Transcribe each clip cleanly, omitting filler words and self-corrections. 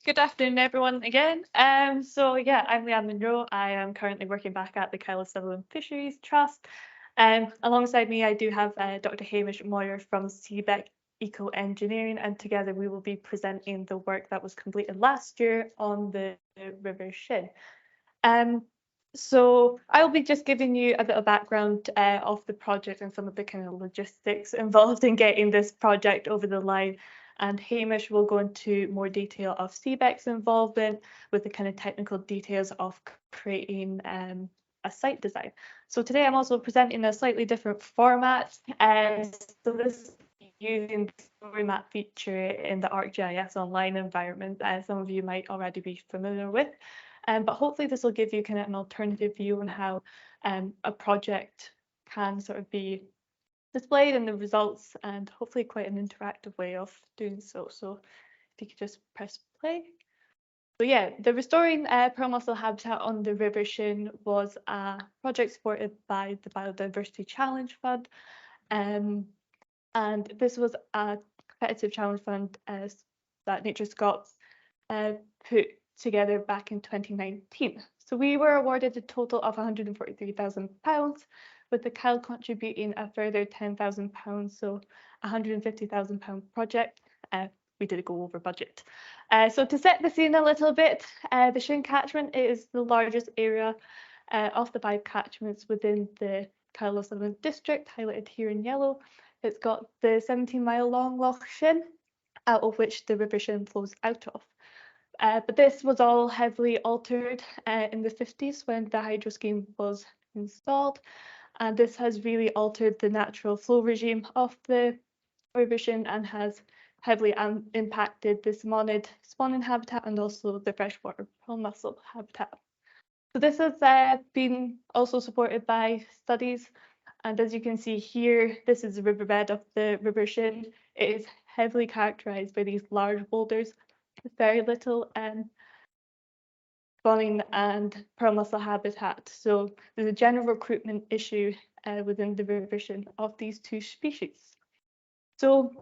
Good afternoon, everyone, again. So yeah, I'm Leanne Munro. I am currently working back at the Sutherland Fisheries Trust. Alongside me, I do have Dr. Hamish Moir from CBEC Eco Engineering, and together we will be presenting the work that was completed last year on the River Shin. So I'll be just giving you a bit of background of the project and some of the kind of logistics involved in getting this project over the line. And Hamish will go into more detail of CBEC's involvement with the kind of technical details of creating a site design. So today I'm also presenting a slightly different format. So this is using the story map feature in the ArcGIS online environment, as some of you might already be familiar with. But hopefully this will give you kind of an alternative view on how a project can sort of be displayed in the results, and hopefully quite an interactive way of doing so. So if you could just press play. So yeah, the Restoring Pearl Mussel Habitat on the River Shin was a project supported by the Biodiversity Challenge Fund. And this was a competitive challenge fund that Nature Scots put together back in 2019. So we were awarded a total of £143,000, with the Kyle contributing a further £10,000, so £150,000 project. We did go over budget. So to set the scene a little bit, the Shin catchment is the largest area of the 5 catchments within the Kyle Sutherland district, highlighted here in yellow. It's got the 17-mile long Loch Shin, out of which the River Shin flows out of. But this was all heavily altered in the 50s when the hydro scheme was installed, and this has really altered the natural flow regime of the River Shin and has heavily impacted the salmonid spawning habitat and also the freshwater pearl mussel habitat. So this has been also supported by studies, and as you can see here, this is the riverbed of the River Shin. It is heavily characterized by these large boulders with very little spawning and pearl mussel habitat. So there's a general recruitment issue within the River Shin of these 2 species. So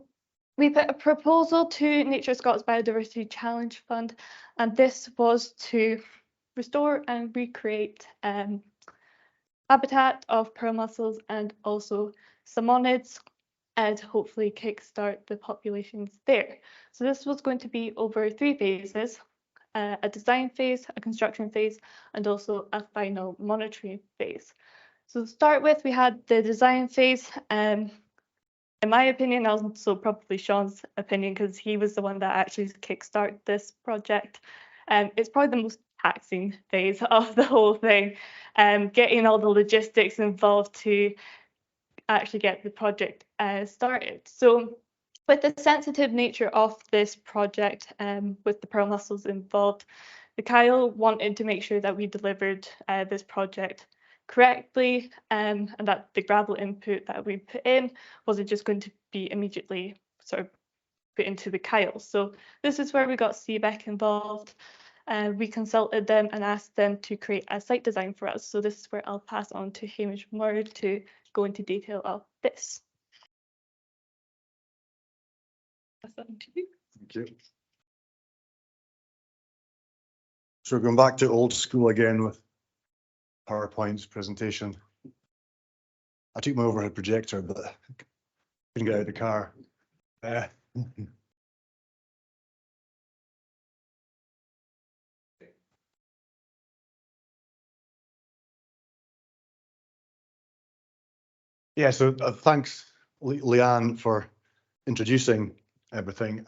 we put a proposal to Nature Scots Biodiversity Challenge Fund, and this was to restore and recreate habitat of pearl mussels and also salmonids, and hopefully kickstart the populations there. So this was going to be over 3 phases, a design phase, a construction phase, and also a final monitoring phase. So to start with, we had the design phase. In my opinion, also probably Sean's opinion, because he was the one that actually kickstarted this project. It's probably the most taxing phase of the whole thing, getting all the logistics involved to actually get the project started. So with the sensitive nature of this project, with the pearl mussels involved, the Kyle wanted to make sure that we delivered this project correctly, and that the gravel input that we put in wasn't just going to be immediately sort of put into the Kyle. So this is where we got CBEC involved. We consulted them and asked them to create a site design for us. So this is where I'll pass on to Hamish Moir to go into detail of this. Pass that on to you. Thank you. So we're going back to old school again with PowerPoint's presentation. I took my overhead projector, but couldn't get out of the car. Yeah, so thanks, Leanne, for introducing everything.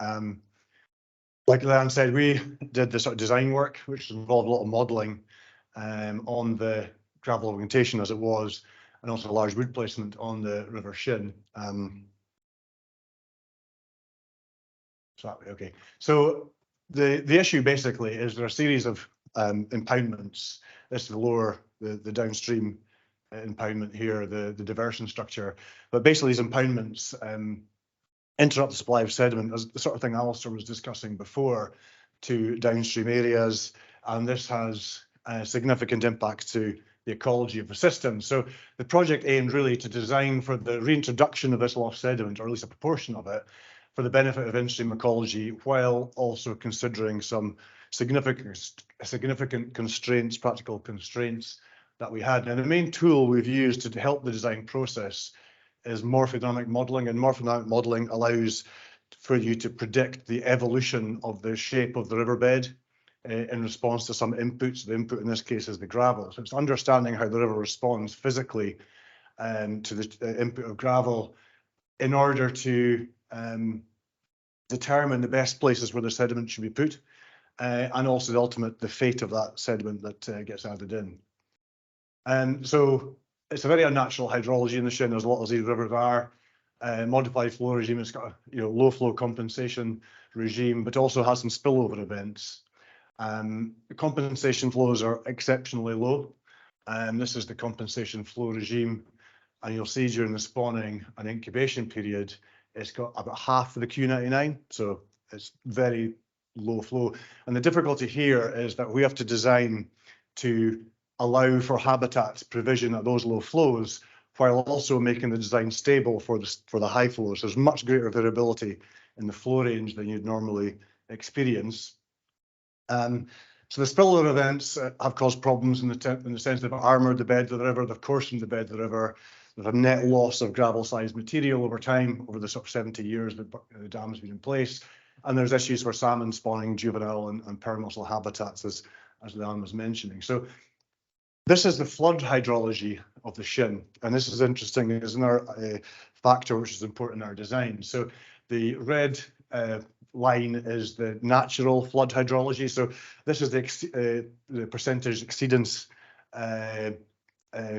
Like Leanne said, we did the sort of design work, which involved a lot of modelling on the gravel augmentation as it was, and also a large wood placement on the River Shin. Okay, so the issue basically is there are a series of impoundments. This is the downstream impoundment here, the diversion structure. But basically these impoundments interrupt the supply of sediment, as the sort of thing Alistair was discussing before, to downstream areas, and this has significant impacts to the ecology of the system. So the project aimed really to design for the reintroduction of this lost sediment, or at least a proportion of it, for the benefit of in-stream ecology, while also considering some significant constraints, practical constraints that we had. Now, the main tool we've used to help the design process is morphodynamic modelling, and morphodynamic modelling allows for you to predict the evolution of the shape of the riverbed in response to some inputs. The input in this case is the gravel. So it's understanding how the river responds physically to the input of gravel in order to determine the best places where the sediment should be put, and also the fate of that sediment that gets added in. So it's a very unnatural hydrology in the Shin, as a lot of these rivers are. Modified flow regime, it's got a low flow compensation regime, but also has some spillover events. The compensation flows are exceptionally low. This is the compensation flow regime, and you'll see during the spawning and incubation period, it's got about half of the Q99, so it's very low flow. And the difficulty here is that we have to design to allow for habitat provision at those low flows, while also making the design stable for the high flows. There's much greater variability in the flow range than you'd normally experience. So the spillover events have caused problems in the sense they've armoured the bed of the river, they've coarsened the bed of the river. There's a net loss of gravel-sized material over time, over the sort of 70 years that the dam's been in place. And there's issues for salmon spawning juvenile and permussel habitats, as Leanne was mentioning. So this is the flood hydrology of the Shin, and this is interesting. It's another factor which is important in our design. So the red line is the natural flood hydrology. So this is the percentage exceedance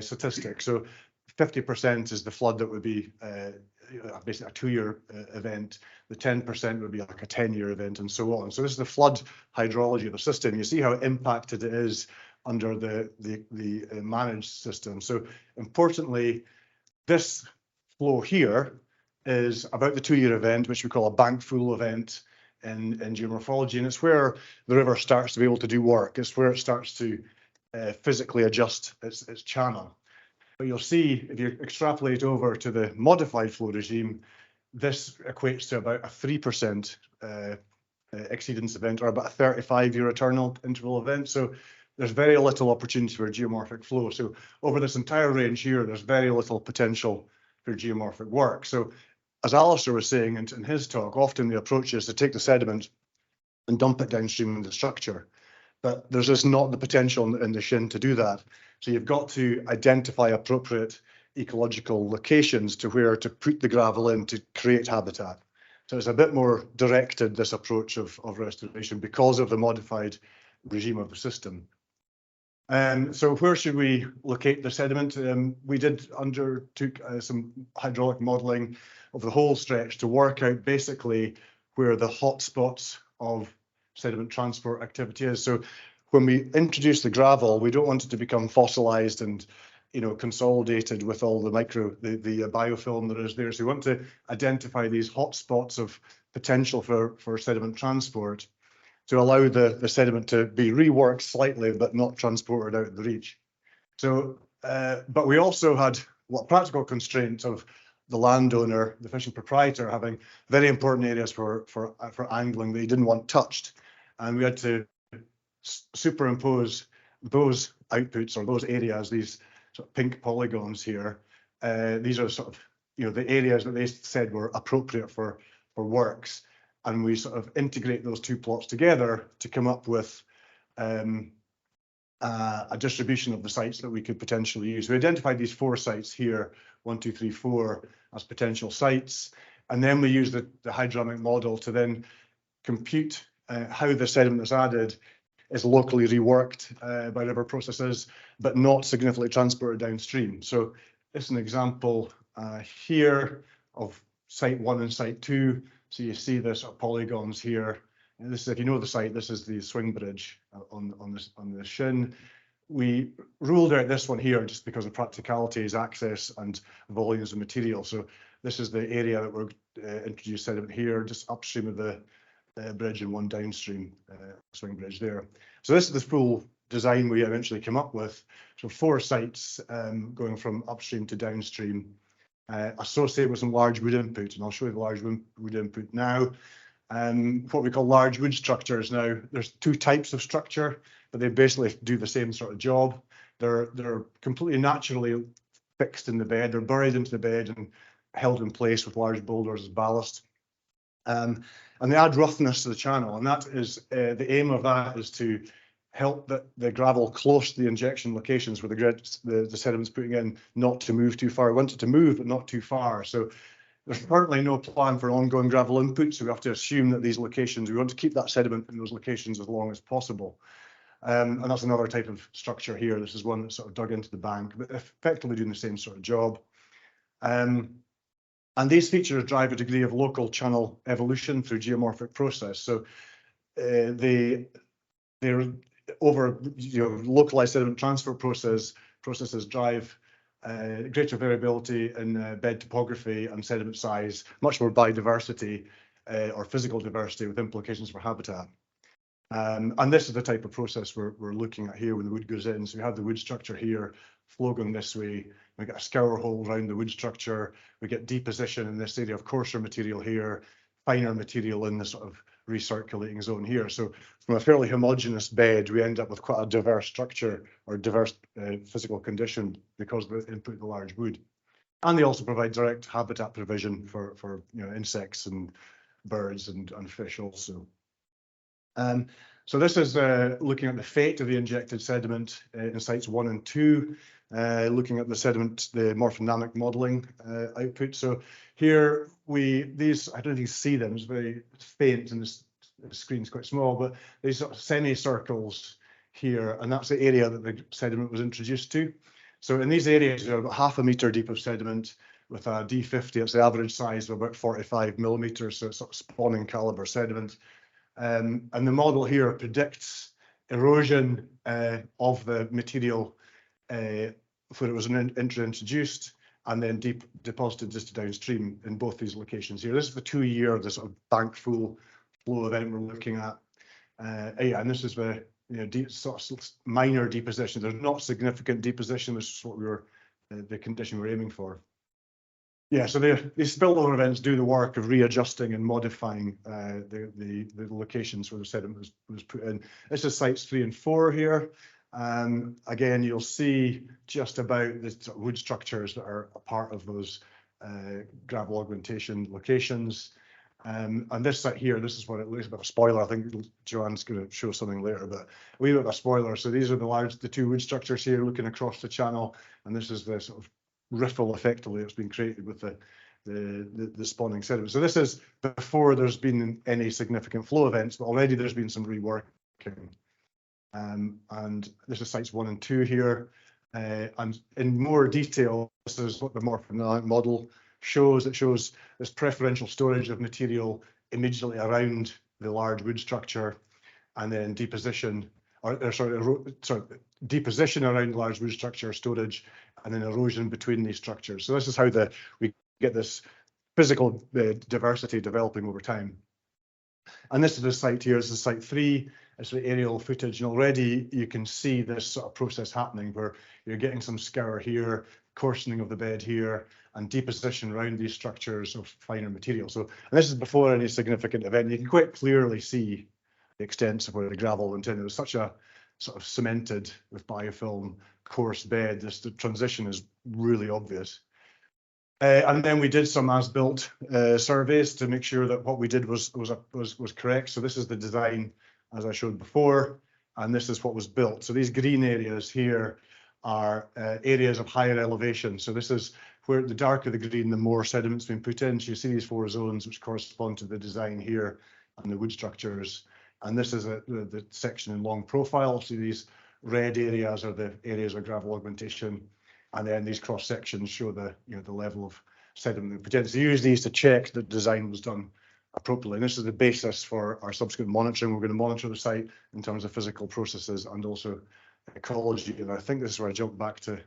statistic. So 50% is the flood that would be basically a 2-year event. The 10% would be like a 10-year event, and so on. So this is the flood hydrology of the system. You see how impacted it is under the managed system. So importantly, this flow here is about the 2-year event, which we call a bank full event in geomorphology, and it's where the river starts to be able to do work. It's where it starts to physically adjust its channel. But you'll see, if you extrapolate over to the modified flow regime, this equates to about a 3% exceedance event, or about a 35-year eternal interval event. So there's very little opportunity for geomorphic flow. So over this entire range here, there's very little potential for geomorphic work. So as Alistair was saying in his talk, often the approach is to take the sediment and dump it downstream in the structure. But there's just not the potential in the Shin to do that. So you've got to identify appropriate ecological locations to where to put the gravel in to create habitat. So it's a bit more directed, this approach of restoration, because of the modified regime of the system. So where should we locate the sediment? We undertook some hydraulic modelling of the whole stretch to work out basically where the hotspots of sediment transport activity is. So when we introduce the gravel, we don't want it to become fossilized and consolidated with all the biofilm that is there. So we want to identify these hotspots of potential for sediment transport to allow the sediment to be reworked slightly, but not transported out of the reach. So, but we also had practical constraints of the landowner, the fishing proprietor, having very important areas for angling that he didn't want touched, and we had to superimpose those outputs, or those areas, these sort of pink polygons here. These are sort of the areas that they said were appropriate for works. And we sort of integrate those two plots together to come up with a distribution of the sites that we could potentially use. We identified these 4 sites here, 1, 2, 3, 4, as potential sites. And then we use the hydrodynamic model to then compute how the sediment that's added is locally reworked by river processes, but not significantly transported downstream. So this is an example here of site 1 and site 2. So you see the sort of polygons here. And this is, if you know the site, this is the swing bridge on the Shin. We ruled out this one here just because of practicalities, access, and volumes of material. So this is the area that we're introduced sediment here, just upstream of the bridge, and one downstream swing bridge there. So this is the full design we eventually came up with. So 4 sites going from upstream to downstream, associated with some large wood input, and I'll show you the large wood input now. What we call large wood structures now, there's 2 types of structure, but they basically do the same sort of job. They're completely naturally fixed in the bed. They're buried into the bed and held in place with large boulders as ballast. And they add roughness to the channel, and that is the aim of that is to help the gravel close to the injection locations where the sediment's putting in, not to move too far. We want it to move, but not too far. So there's currently no plan for ongoing gravel input, so we have to assume that these locations, we want to keep that sediment in those locations as long as possible. And that's another type of structure here. This is one that's sort of dug into the bank, but effectively doing the same sort of job. And these features drive a degree of local channel evolution through geomorphic process. So they're over, localized sediment transfer processes drive greater variability in bed topography and sediment size, much more biodiversity or physical diversity with implications for habitat. And this is the type of process we're looking at here when the wood goes in. So we have the wood structure here, flow going this way. We get a scour hole around the wood structure. We get deposition in this area of coarser material here, finer material in the sort of recirculating zone here. So from a fairly homogeneous bed, we end up with quite a diverse structure or diverse physical condition because of the input of the large wood. And they also provide direct habitat provision for insects and birds and fish also. So this is looking at the fate of the injected sediment in sites 1 and 2, looking at the sediment, the morphodynamic modeling output. So here these, I don't know if you see them, it's very faint and the screen's quite small, but these sort of semicircles here, and that's the area that the sediment was introduced to. So in these areas, there are about 0.5 metre deep of sediment with a D50, it's the average size of about 45 millimetres, so it's sort of spawning caliber sediment. And the model here predicts erosion of the material where it was introduced and then deposited just downstream in both these locations here. This is the 2-year, the sort of bank flow event we're looking at. Yeah, and this is the sort of minor deposition. There's not significant deposition. This is what the condition we're aiming for. Yeah, so these spillover events do the work of readjusting and modifying the locations where the sediment was put in. This is sites 3 and 4 here. Again, you'll see just about the sort of wood structures that are a part of those gravel augmentation locations. And this site here, this is what it looks like, a spoiler. I think Joanne's going to show something later, but a wee bit of a spoiler. So these are the 2 wood structures here looking across the channel, and this is the sort of riffle effectively that's been created with the spawning sediment. So this is before there's been any significant flow events, but already there's been some reworking. And this is sites 1 and 2 here. And in more detail, this is what the morphodynamic model shows. It shows this preferential storage of material immediately around the large wood structure, and then deposition, deposition around the large wood structure storage, and then erosion between these structures. So this is how we get this physical diversity developing over time. And this is the site here. This is site 3. It's the aerial footage, and already you can see this sort of process happening where you're getting some scour here, coarsening of the bed here, and deposition around these structures of finer material. So, and this is before any significant event. You can quite clearly see the extent of where the gravel went in. It was such a sort of cemented with biofilm coarse bed. The transition is really obvious. And then we did some as-built surveys to make sure that what we did was correct. So this is the design as I showed before, and this is what was built. So these green areas here are areas of higher elevation. So this is where the darker the green, the more sediment's been put in. So you see these 4 zones which correspond to the design here and the wood structures. And this is the section in long profile. So these red areas are the areas of gravel augmentation, and then these cross sections show the the level of sediment potential. So use these to check that design was done appropriately. And this is the basis for our subsequent monitoring. We're going to monitor the site in terms of physical processes and also ecology. And I think this is where I jump back to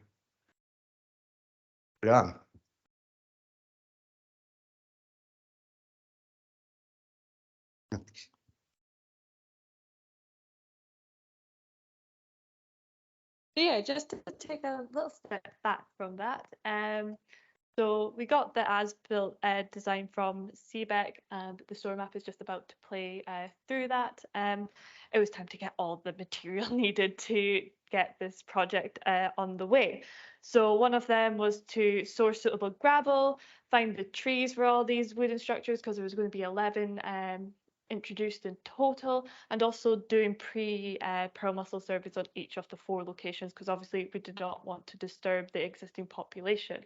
Leanne. Yeah, just to take a little step back from that. So we got the as-built design from CBEC, and the store map is just about to play through that. It was time to get all the material needed to get this project on the way. So one of them was to source suitable gravel, find the trees for all these wooden structures, because there was going to be 11 introduced in total, and also doing pearl mussel surveys on each of the 4 locations, because obviously we did not want to disturb the existing population.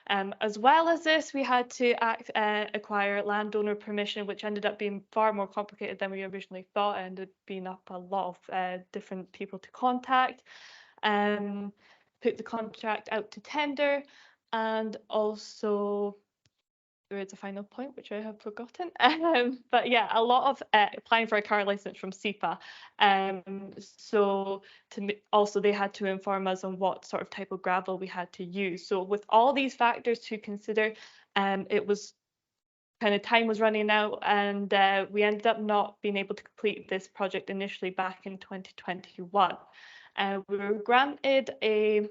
As well as this, we had to acquire landowner permission, which ended up being far more complicated than we originally thought. It ended up being up a lot of different people to contact, put the contract out to tender, and also there is a final point which I have forgotten. But yeah, a lot of applying for a car license from SEPA. So also they had to inform us on what sort of type of gravel we had to use. So with all these factors to consider, it was kind of time was running out, and we ended up not being able to complete this project initially back in 2021. We were granted a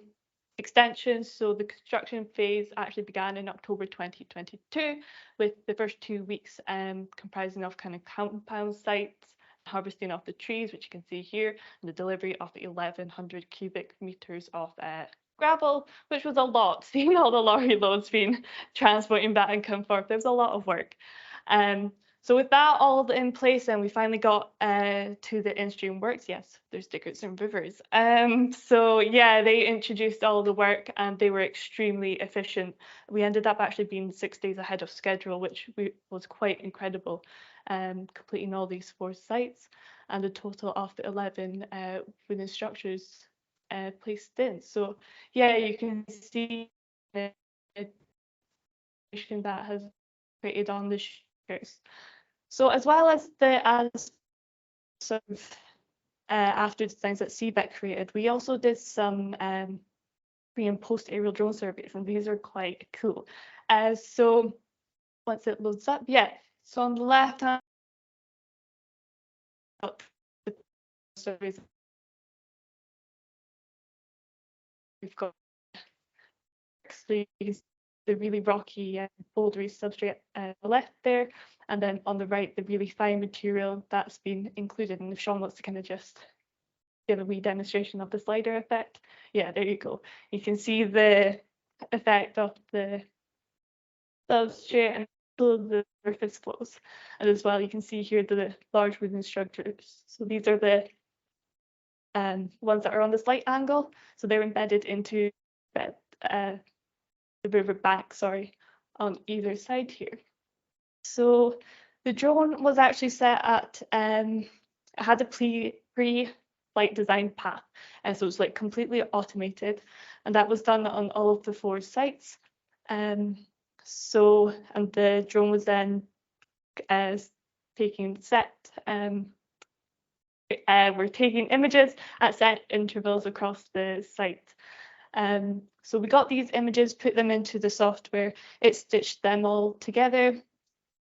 extension, so the construction phase actually began in October 2022, with the first 2 weeks comprising of kind of compound sites, harvesting of the trees, which you can see here, and the delivery of 1,100 cubic meters of gravel, which was a lot, seeing all the lorry loads being transporting back and come forth. There was a lot of work. So with that all in place, then we finally got to the in-stream works. Yes, there's diggers and rivers. So yeah, they introduced all the work, and they were extremely efficient. We ended up actually being 6 days ahead of schedule, which was quite incredible, completing all these 4 sites and a total of 11 wooden structures placed in. So yeah, you can see the that has created on the shirts. So as well as the sort of after designs that CBEC created, we also did some pre and post aerial drone surveys, and these are quite cool. So once it loads up, yeah. So on the left hand, the surveys, we've got the really rocky, bouldery substrate left there, and then on the right, the really fine material that's been included. And if Sean wants to kind of just give a wee demonstration of the slider effect, yeah, there you go. You can see the effect of the substrate and the surface flows, and as well you can see here the large wooden structures. So these are the ones that are on the slight angle, so they're embedded into the river bank, sorry, on either side here. So the drone was actually set at it had a pre-flight design path, and so it's like completely automated, and that was done on all of the 4 sites. And the drone was then taking we're taking images at set intervals across the site. So we got these images, put them into the software, it stitched them all together,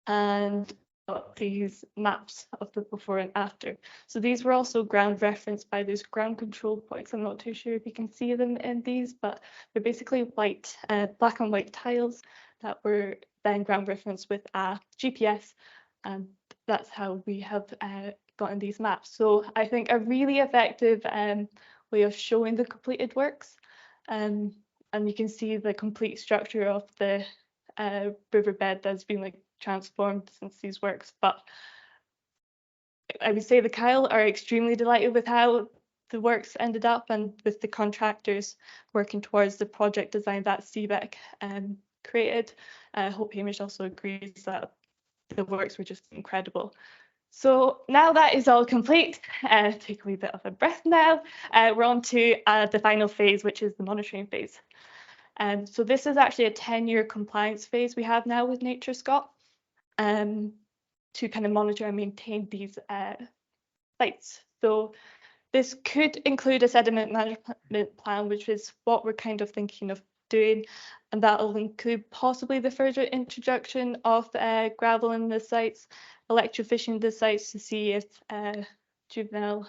and got these maps of the before and after. So these were also ground referenced by those ground control points. I'm not too sure if you can see them in these, but they're basically white, black and white tiles that were then ground referenced with a GPS, and that's how we have gotten these maps. So I think a really effective way of showing the completed works. And you can see the complete structure of the riverbed that's been like transformed since these works. But I would say the Kyle are extremely delighted with how the works ended up, and with the contractors working towards the project design that CBEC created. I hope Hamish also agrees that the works were just incredible. So now that is all complete, take a wee bit of a breath now. We're on to the final phase, which is the monitoring phase. So this is actually a 10-year compliance phase we have now with NatureScot to kind of monitor and maintain these sites. So this could include a sediment management plan, which is what we're kind of thinking of doing, and that will include possibly the further introduction of gravel in the sites, electrofishing the sites to see if juvenile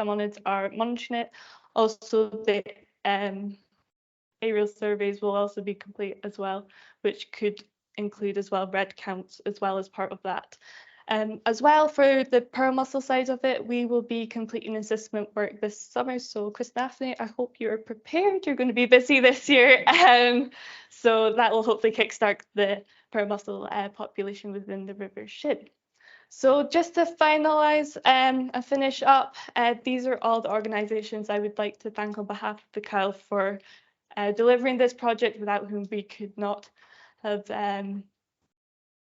salmonids are monitoring it, Also, the aerial surveys will also be complete as well, which could include as well red counts as well as part of that. As well, for the pearl mussel side of it, we will be completing assessment work this summer. So Chris Daphne, I hope you're prepared. You're going to be busy this year. So that will hopefully kickstart the pearl mussel population within the River Shin. So just to finalise and finish up, these are all the organisations I would like to thank on behalf of the CAL for delivering this project, without whom we could not have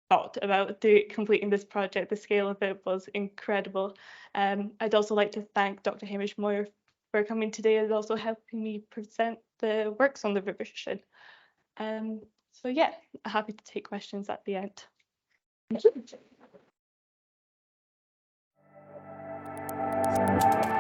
thought about completing this project. The scale of it was incredible. I'd also like to thank Dr. Hamish Moir for coming today and also helping me present the works on the River Shin. So yeah, happy to take questions at the end. Thank you.